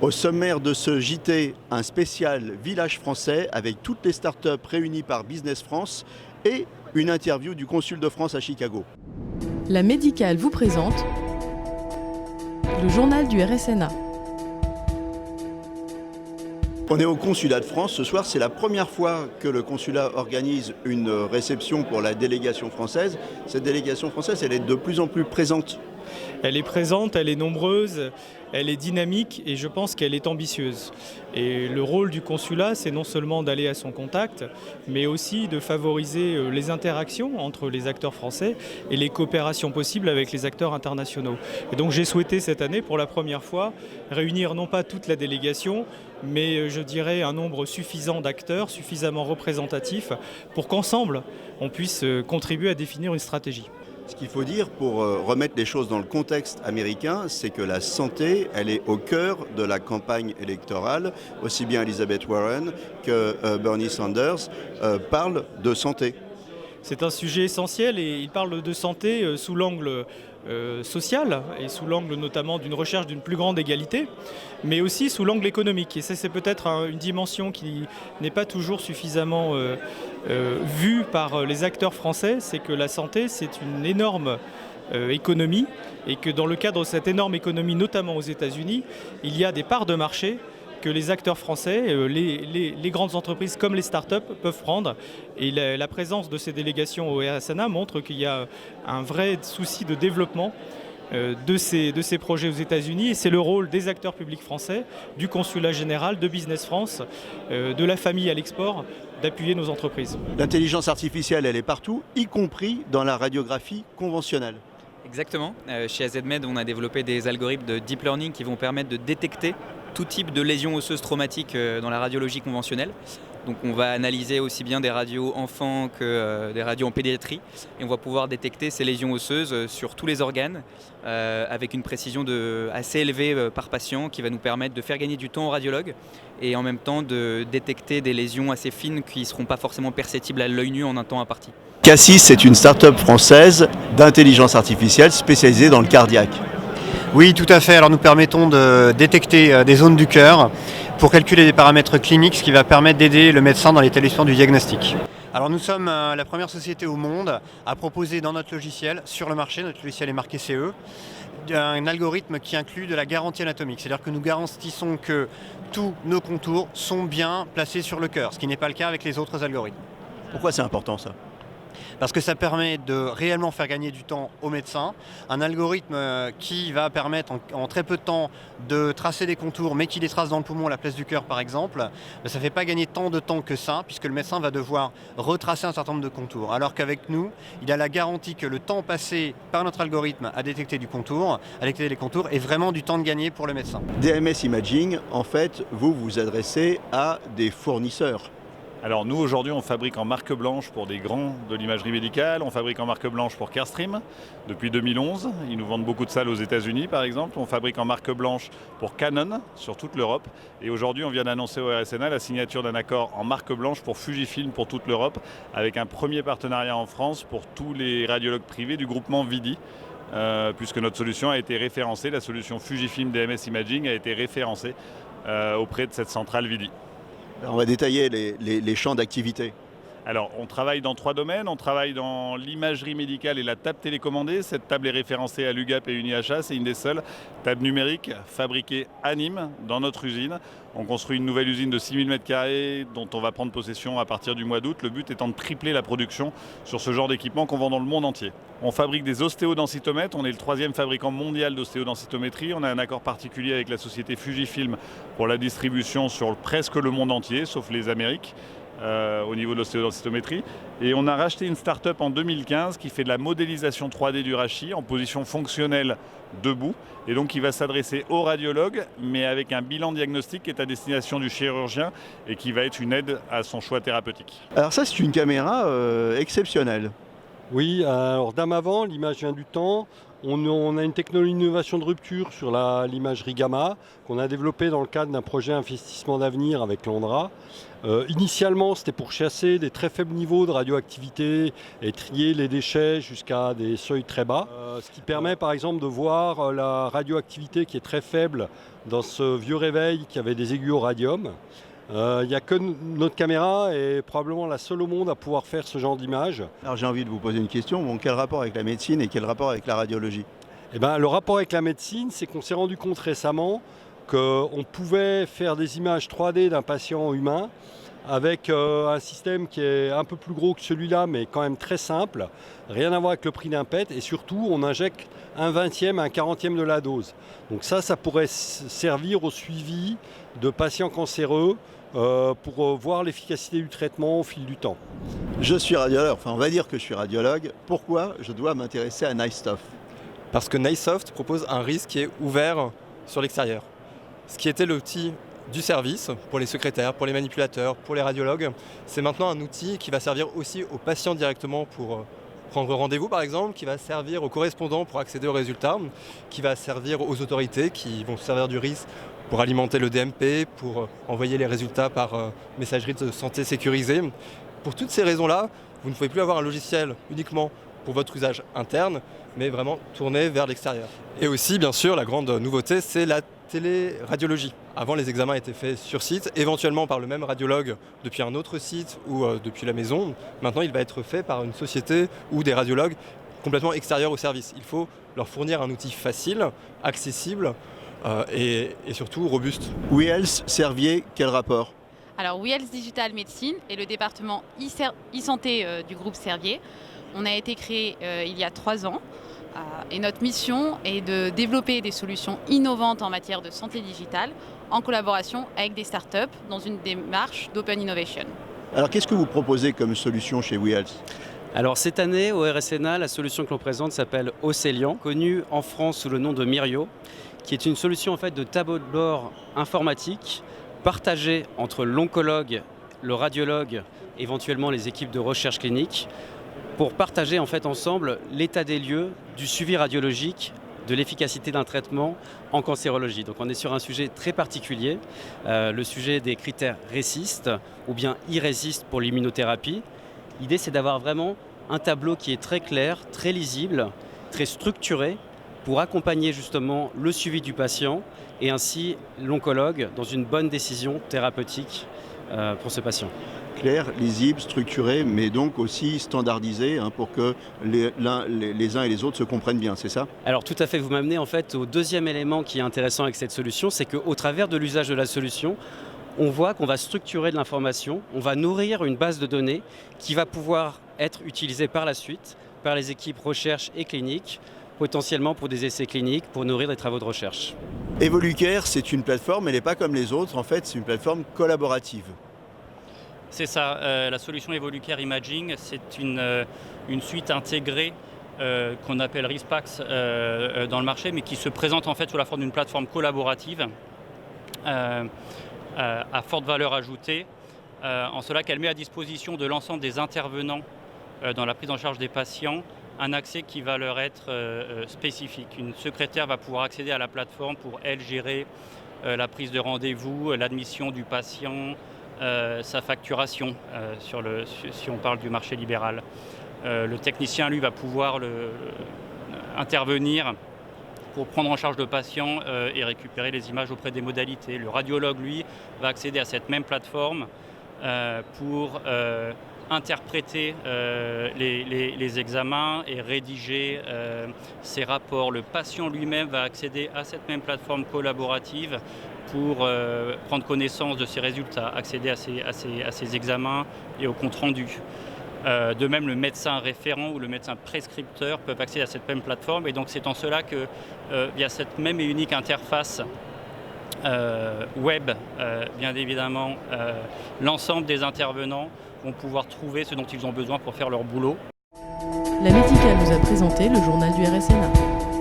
Au sommaire de ce JT, un spécial village français avec toutes les startups réunies par Business France et une interview du consul de France à Chicago. La Médicale vous présente le journal du RSNA. On est au consulat de France. Ce soir, c'est la première fois que le consulat organise une réception pour la délégation française. Cette délégation française, elle est de plus en plus présente. Elle est présente, elle est nombreuse, elle est dynamique et je pense qu'elle est ambitieuse. Et le rôle du consulat, c'est non seulement d'aller à son contact, mais aussi de favoriser les interactions entre les acteurs français et les coopérations possibles avec les acteurs internationaux. Et donc j'ai souhaité cette année, pour la première fois, réunir non pas toute la délégation, mais je dirais un nombre suffisant d'acteurs, suffisamment représentatifs, pour qu'ensemble, on puisse contribuer à définir une stratégie. Ce qu'il faut dire pour remettre les choses dans le contexte américain, c'est que la santé, elle est au cœur de la campagne électorale. Aussi bien Elizabeth Warren que Bernie Sanders parlent de santé. C'est un sujet essentiel et il parle de santé sous l'angle social et sous l'angle notamment d'une recherche d'une plus grande égalité, mais aussi sous l'angle économique. Et ça, c'est peut-être une dimension qui n'est pas toujours suffisamment vue par les acteurs français, c'est que la santé, c'est une énorme économie et que dans le cadre de cette énorme économie, notamment aux États-Unis, il y a des parts de marché que les acteurs français, les grandes entreprises comme les startups peuvent prendre. Et la présence de ces délégations au RSNA montre qu'il y a un vrai souci de développement de ces projets aux États-Unis. Et c'est le rôle des acteurs publics français, du consulat général, de Business France, de la famille à l'export, d'appuyer nos entreprises. L'intelligence artificielle, elle est partout, y compris dans la radiographie conventionnelle. Exactement. Chez AZMed, on a développé des algorithmes de deep learning qui vont permettre de détecter tout type de lésions osseuses traumatiques dans la radiologie conventionnelle. Donc on va analyser aussi bien des radios enfants que des radios en pédiatrie et on va pouvoir détecter ces lésions osseuses sur tous les organes avec une précision assez élevée par patient qui va nous permettre de faire gagner du temps aux radiologues et en même temps de détecter des lésions assez fines qui ne seront pas forcément perceptibles à l'œil nu en un temps imparti. Cassis, c'est une start-up française d'intelligence artificielle spécialisée dans le cardiaque. Oui, tout à fait. Alors nous permettons de détecter des zones du cœur pour calculer des paramètres cliniques, ce qui va permettre d'aider le médecin dans l'établissement du diagnostic. Alors nous sommes la première société au monde à proposer dans notre logiciel, sur le marché, notre logiciel est marqué CE, un algorithme qui inclut de la garantie anatomique. C'est-à-dire que nous garantissons que tous nos contours sont bien placés sur le cœur, ce qui n'est pas le cas avec les autres algorithmes. Pourquoi c'est important ça ? Parce que ça permet de réellement faire gagner du temps aux médecins. Un algorithme qui va permettre en très peu de temps de tracer des contours, mais qui les trace dans le poumon à la place du cœur par exemple, ça ne fait pas gagner tant de temps que ça, puisque le médecin va devoir retracer un certain nombre de contours. Alors qu'avec nous, il a la garantie que le temps passé par notre algorithme à détecter du contour, à détecter les contours, est vraiment du temps de gagner pour le médecin. DMS Imaging, en fait, vous vous adressez à des fournisseurs. Alors nous aujourd'hui on fabrique en marque blanche pour des grands de l'imagerie médicale, on fabrique en marque blanche pour Carestream depuis 2011, ils nous vendent beaucoup de salles aux États-Unis par exemple, on fabrique en marque blanche pour Canon sur toute l'Europe et aujourd'hui on vient d'annoncer au RSNA la signature d'un accord en marque blanche pour Fujifilm pour toute l'Europe avec un premier partenariat en France pour tous les radiologues privés du groupement Vidi. Puisque notre solution a été référencée, la solution Fujifilm DMS Imaging a été référencée auprès de cette centrale Vidi. On va détailler les champs d'activité. Alors, on travaille dans 3 domaines. On travaille dans l'imagerie médicale et la table télécommandée. Cette table est référencée à l'UGAP et UniHA. C'est une des seules tables numériques fabriquées à Nîmes, dans notre usine. On construit une nouvelle usine de 6000 m² dont on va prendre possession à partir du mois d'août. Le but étant de tripler la production sur ce genre d'équipement qu'on vend dans le monde entier. On fabrique des ostéodensitomètres. On est le 3e fabricant mondial d'ostéodensitométrie. On a un accord particulier avec la société Fujifilm pour la distribution sur presque le monde entier, sauf les Amériques. Au niveau de l'ostéodensitométrie. Et on a racheté une start-up en 2015 qui fait de la modélisation 3D du rachis en position fonctionnelle debout. Et donc qui va s'adresser aux radiologues, mais avec un bilan diagnostique qui est à destination du chirurgien et qui va être une aide à son choix thérapeutique. Alors ça, c'est une caméra exceptionnelle. Oui, alors dame avant, l'image vient du temps. On a une technologie d'innovation de rupture sur l'imagerie gamma qu'on a développée dans le cadre d'un projet investissement d'avenir avec l'ANDRA. Initialement, c'était pour chasser des très faibles niveaux de radioactivité et trier les déchets jusqu'à des seuils très bas. Ce qui permet par exemple de voir la radioactivité qui est très faible dans ce vieux réveil qui avait des aigus au radium. Il n'y a que notre caméra est probablement la seule au monde à pouvoir faire ce genre d'image. Alors j'ai envie de vous poser une question. Bon, quel rapport avec la médecine et quel rapport avec la radiologie? Le rapport avec la médecine, c'est qu'on s'est rendu compte récemment qu'on pouvait faire des images 3D d'un patient humain avec un système qui est un peu plus gros que celui-là, mais quand même très simple. Rien à voir avec le prix d'un PET. Et surtout, on injecte 1/20, 1/40 de la dose. Donc ça pourrait servir au suivi de patients cancéreux pour voir l'efficacité du traitement au fil du temps. Je suis radiologue, enfin on va dire que je suis radiologue. Pourquoi je dois m'intéresser à NiceSoft? Parce que NiceSoft propose un risque qui est ouvert sur l'extérieur. Ce qui était l'outil du service pour les secrétaires, pour les manipulateurs, pour les radiologues, c'est maintenant un outil qui va servir aussi aux patients directement pour prendre rendez-vous par exemple, qui va servir aux correspondants pour accéder aux résultats, qui va servir aux autorités qui vont se servir du RIS pour alimenter le DMP, pour envoyer les résultats par messagerie de santé sécurisée. Pour toutes ces raisons-là, vous ne pouvez plus avoir un logiciel uniquement pour votre usage interne, mais vraiment tourné vers l'extérieur. Et aussi, bien sûr, la grande nouveauté, c'est la téléradiologie. Avant, les examens étaient faits sur site, éventuellement par le même radiologue depuis un autre site ou depuis la maison. Maintenant, il va être fait par une société ou des radiologues complètement extérieurs au service. Il faut leur fournir un outil facile, accessible et surtout robuste. WeHealth, Servier, quel rapport? Alors WeHealth Digital Medicine et le département e-santé du groupe Servier. On a été créé il y a 3 ans et notre mission est de développer des solutions innovantes en matière de santé digitale en collaboration avec des startups dans une démarche d'open innovation. Alors qu'est-ce que vous proposez comme solution chez WeHealth? Alors cette année au RSNA, la solution que l'on présente s'appelle Océlian, connue en France sous le nom de Myrio, qui est une solution en fait de tableau de bord informatique partagé entre l'oncologue, le radiologue, éventuellement les équipes de recherche clinique, pour partager en fait ensemble l'état des lieux du suivi radiologique, de l'efficacité d'un traitement en cancérologie. Donc on est sur un sujet très particulier, le sujet des critères RECIST ou bien iRECIST pour l'immunothérapie. L'idée c'est d'avoir vraiment un tableau qui est très clair, très lisible, très structuré pour accompagner justement le suivi du patient et ainsi l'oncologue dans une bonne décision thérapeutique pour ce patient. Clair, lisible, structuré, mais donc aussi standardisé pour que les uns et les autres se comprennent bien, c'est ça? Alors tout à fait, vous m'amenez en fait au deuxième élément qui est intéressant avec cette solution, c'est qu'au travers de l'usage de la solution, on voit qu'on va structurer de l'information, on va nourrir une base de données qui va pouvoir être utilisée par la suite par les équipes recherche et clinique, potentiellement pour des essais cliniques, pour nourrir des travaux de recherche. Evolucare, c'est une plateforme, elle n'est pas comme les autres, en fait c'est une plateforme collaborative. C'est ça, la solution Evolucare Imaging, c'est une suite intégrée qu'on appelle RISPAX dans le marché, mais qui se présente en fait sous la forme d'une plateforme collaborative à forte valeur ajoutée, en cela qu'elle met à disposition de l'ensemble des intervenants dans la prise en charge des patients un accès qui va leur être spécifique. Une secrétaire va pouvoir accéder à la plateforme pour, elle, gérer la prise de rendez-vous, l'admission du patient, sa facturation, si on parle du marché libéral. Le technicien, lui, va pouvoir intervenir pour prendre en charge le patient et récupérer les images auprès des modalités. Le radiologue, lui, va accéder à cette même plateforme pour interpréter les examens et rédiger ces rapports. Le patient lui-même va accéder à cette même plateforme collaborative pour prendre connaissance de ses résultats, accéder à ses examens et au compte-rendu. De même, le médecin référent ou le médecin prescripteur peuvent accéder à cette même plateforme. Et donc c'est en cela que via cette même et unique interface web, bien évidemment, l'ensemble des intervenants vont pouvoir trouver ce dont ils ont besoin pour faire leur boulot. La Médicale vous a présenté le journal du RSNA.